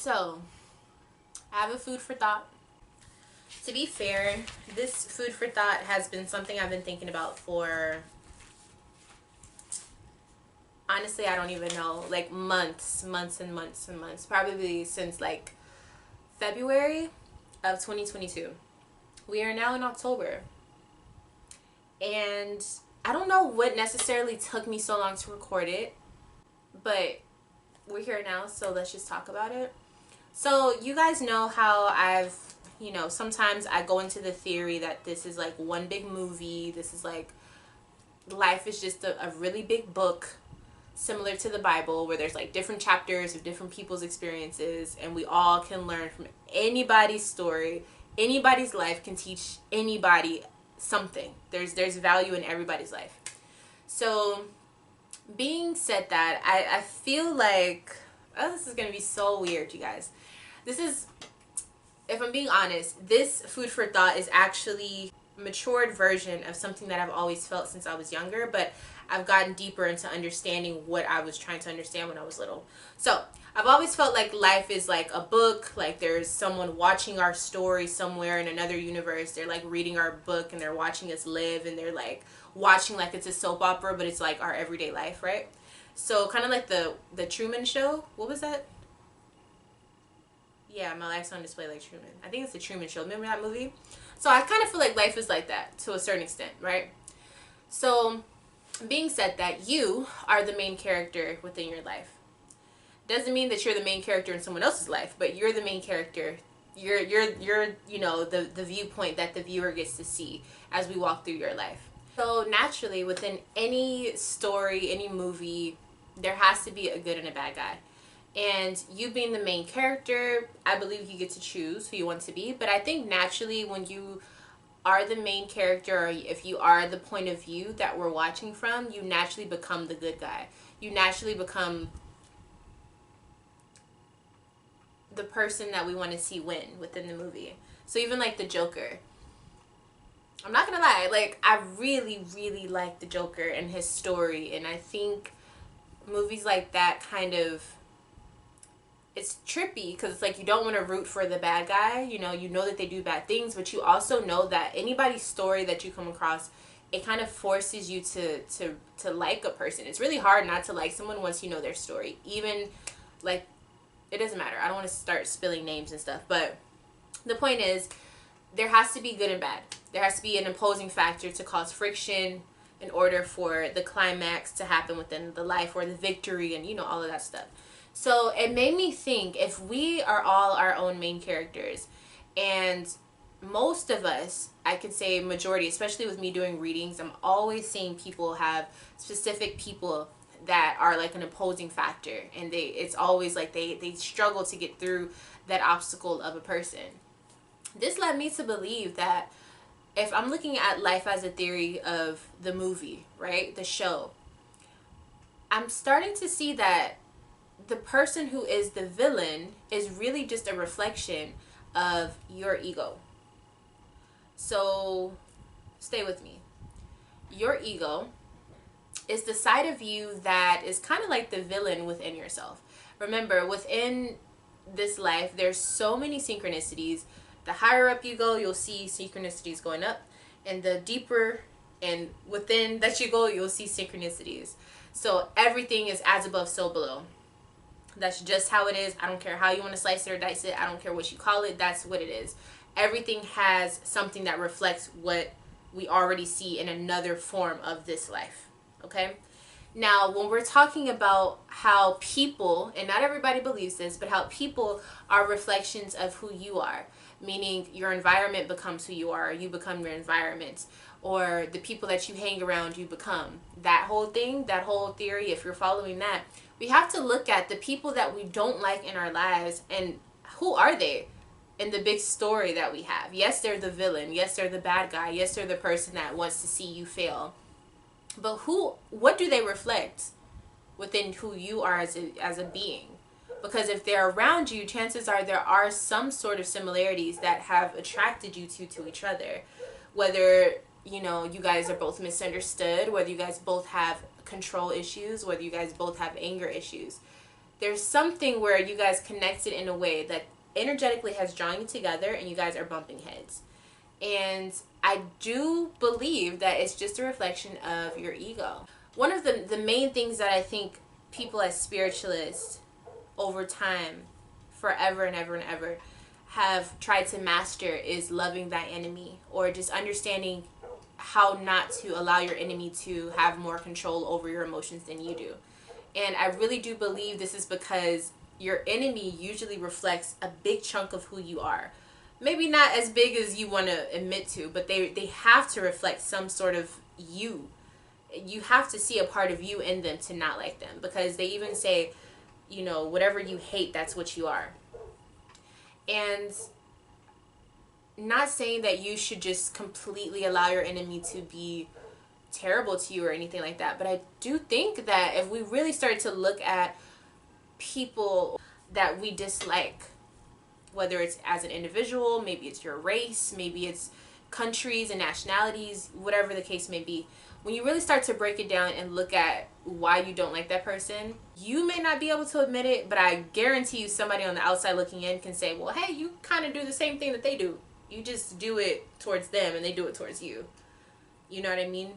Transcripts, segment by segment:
So, I have a food for thought. To be fair, this food for thought has been something I've been thinking about for, honestly, I don't even know, like months and months and months. Probably since like February of 2022. We are now in October. And I don't know what necessarily took me so long to record it, but we're here now, so let's just talk about it. So you guys know how sometimes I go into the theory that this is like one big movie. This is like, life is just a really big book, similar to the Bible, where there's like different chapters of different people's experiences, and we all can learn from anybody's story. Anybody's life can teach anybody something. There's value in everybody's life. So being said that, I feel like, oh, this is gonna be so weird, you guys. This is, if I'm being honest, this food for thought is actually a matured version of something that I've always felt since I was younger, but I've gotten deeper into understanding what I was trying to understand when I was little. So I've always felt like life is like a book, like there's someone watching our story somewhere in another universe. They're like reading our book and they're watching us live, and they're like watching like it's a soap opera, but it's like our everyday life, right? So kind of like the Truman Show. What was that? Yeah, My Life's on Display Like Truman. I think it's the Truman Show. Remember that movie? So I kind of feel like life is like that to a certain extent, right? So being said that, you are the main character within your life. Doesn't mean that you're the main character in someone else's life, but you're the main character. You're the viewpoint that the viewer gets to see as we walk through your life. So naturally, within any story, any movie, there has to be a good and a bad guy. And you being the main character, I believe you get to choose who you want to be. But I think naturally, when you are the main character, or if you are the point of view that we're watching from, you naturally become the good guy. You naturally become the person that we want to see win within the movie. So even like the Joker, I'm not gonna lie, like I really like the Joker and his story, and I think movies like that kind of, it's trippy because it's like you don't want to root for the bad guy. You know that they do bad things, but you also know that anybody's story that you come across, it kind of forces you to like a person. It's really hard not to like someone once you know their story. Even like, it doesn't matter. I don't want to start spilling names and stuff, but the point is, there has to be good and bad. There has to be an opposing factor to cause friction in order for the climax to happen within the life, or the victory, and all of that stuff. So it made me think, if we are all our own main characters, and most of us, I could say majority, especially with me doing readings, I'm always seeing people have specific people that are like an opposing factor, and it's always like they struggle to get through that obstacle of a person. This led me to believe that if I'm looking at life as a theory of the movie, right, the show, I'm starting to see that the person who is the villain is really just a reflection of your ego. So stay with me. Your ego is the side of you that is kind of like the villain within yourself. Remember, within this life, there's so many synchronicities. The higher up you go, you'll see synchronicities going up, and the deeper and within that you go, you'll see synchronicities. So everything is as above, so below. That's just how it is. I don't care how you want to slice it or dice it. I don't care what you call it. That's what it is. Everything has something that reflects what we already see in another form of this life. Okay? Now, when we're talking about how people, and not everybody believes this, but how people are reflections of who you are, meaning your environment becomes who you are, or you become your environment, or the people that you hang around, you become. That whole thing, that whole theory, if you're following that, we have to look at the people that we don't like in our lives, and who are they in the big story that we have. Yes, they're the villain. Yes, they're the bad guy. Yes, they're the person that wants to see you fail. But what do they reflect within who you are as a being? Because if they're around you, chances are there are some sort of similarities that have attracted you to each other. Whether, you guys are both misunderstood, whether you guys both have control issues, whether you guys both have anger issues. there's something where you guys connected in a way that energetically has drawn you together and you guys are bumping heads. And I do believe that it's just a reflection of your ego. One of the main things that I think people as spiritualists over time, forever and ever and ever, have tried to master is loving thy enemy, or just understanding how not to allow your enemy to have more control over your emotions than you do. And I really do believe this is because your enemy usually reflects a big chunk of who you are. Maybe not as big as you want to admit to, but they have to reflect some sort of you. You have to see a part of you in them to not like them, because they even say, you know, whatever you hate, that's what you are. And not saying that you should just completely allow your enemy to be terrible to you or anything like that, but I do think that if we really start to look at people that we dislike, whether it's as an individual, maybe it's your race, maybe it's countries and nationalities, whatever the case may be, when you really start to break it down and look at why you don't like that person, you may not be able to admit it, but I guarantee you somebody on the outside looking in can say, well, hey, you kind of do the same thing that they do. You just do it towards them and they do it towards you. You know what I mean?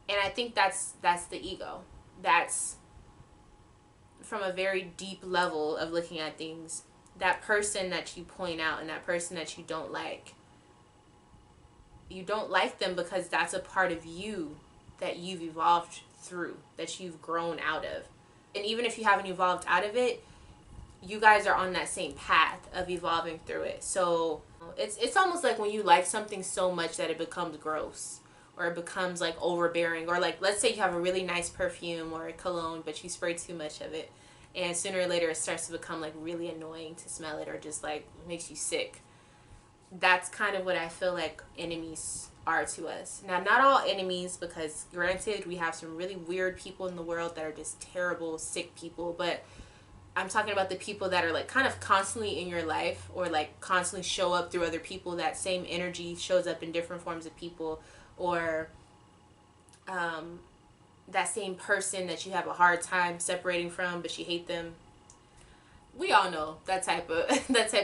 And I think that's the ego. That's from a very deep level of looking at things. That person that you point out and that person that you don't like them because that's a part of you that you've evolved through, that you've grown out of. And even if you haven't evolved out of it, you guys are on that same path of evolving through it. So it's almost like when you like something so much that it becomes gross, or it becomes like overbearing, or like, let's say you have a really nice perfume or a cologne, but you spray too much of it, and sooner or later it starts to become like really annoying to smell it, or just like makes you sick. That's kind of what I feel like enemies are to us. Now, not all enemies, because granted, we have some really weird people in the world that are just terrible, sick people, but I'm talking about the people that are like kind of constantly in your life, or like constantly show up through other people. That same energy shows up in different forms of people, or that same person that you have a hard time separating from, but you hate them. We all know that type of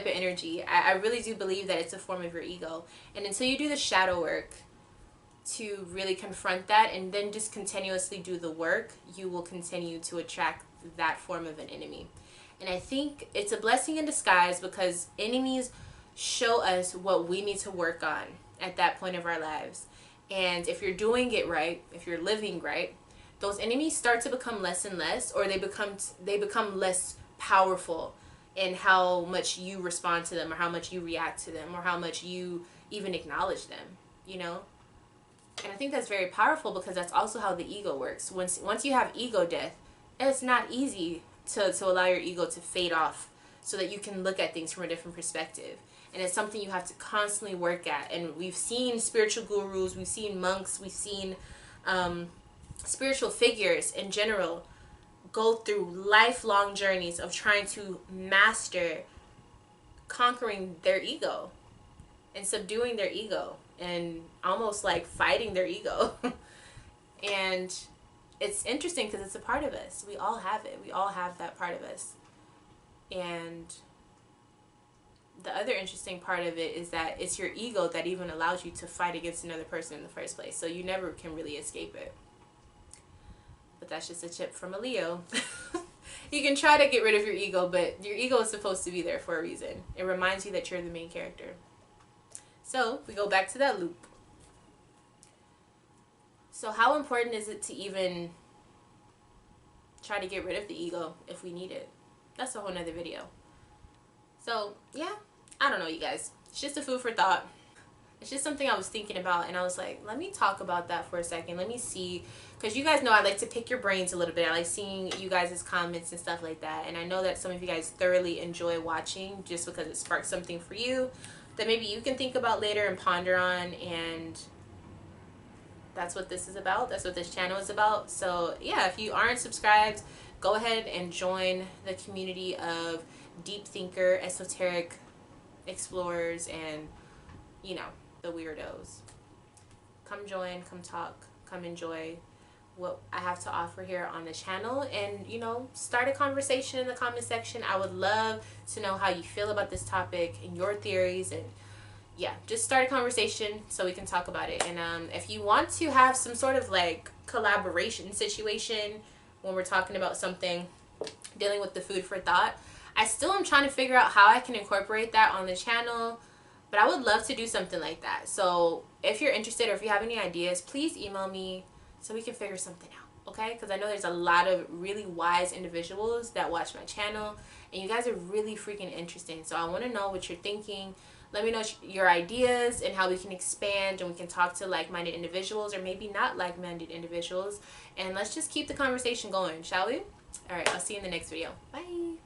energy. I really do believe that it's a form of your ego. And until you do the shadow work to really confront that, and then just continuously do the work, you will continue to attract that form of an enemy. And I think it's a blessing in disguise, because enemies show us what we need to work on at that point of our lives. And if you're doing it right, if you're living right, those enemies start to become less and less, or they become less powerful in how much you respond to them, or how much you react to them, or how much you even acknowledge them, you know? And I think that's very powerful, because that's also how the ego works. Once you have ego death, it's not easy to allow your ego to fade off so that you can look at things from a different perspective. And it's something you have to constantly work at. And we've seen spiritual gurus, we've seen monks, we've seen spiritual figures in general go through lifelong journeys of trying to master conquering their ego and subduing their ego and almost like fighting their ego. And it's interesting because it's a part of us. We all have it. We all have that part of us. And the other interesting part of it is that it's your ego that even allows you to fight against another person in the first place. So you never can really escape it. But that's just a tip from a Leo. You can try to get rid of your ego, but your ego is supposed to be there for a reason. It reminds you that you're the main character. So we go back to that loop. So how important is it to even try to get rid of the ego if we need it? That's a whole nother video. So yeah, I don't know, you guys. It's just a food for thought. It's just something I was thinking about, and I was like, let me talk about that for a second. Let me see, because you guys know I like to pick your brains a little bit. I like seeing you guys' comments and stuff like that, and I know that some of you guys thoroughly enjoy watching just because it sparks something for you that maybe you can think about later and ponder on, and that's what this is about. That's what this channel is about. So yeah, if you aren't subscribed, go ahead and join the community of deep thinker, esoteric explorers, and, you know, the weirdos. Come join, come talk, come enjoy. what I have to offer here on the channel, and you know, start a conversation in the comment section. I would love to know how you feel about this topic and your theories, and yeah, just start a conversation so we can talk about it. And if you want to have some sort of like collaboration situation when we're talking about something dealing with the food for thought, I still am trying to figure out how I can incorporate that on the channel, but I would love to do something like that. So if you're interested, or if you have any ideas, please email me so we can figure something out, okay? Because I know there's a lot of really wise individuals that watch my channel, and you guys are really freaking interesting. So I want to know what you're thinking. Let me know your ideas and how we can expand, and we can talk to like-minded individuals, or maybe not like-minded individuals, and let's just keep the conversation going, shall we? All right, I'll see you in the next video. Bye.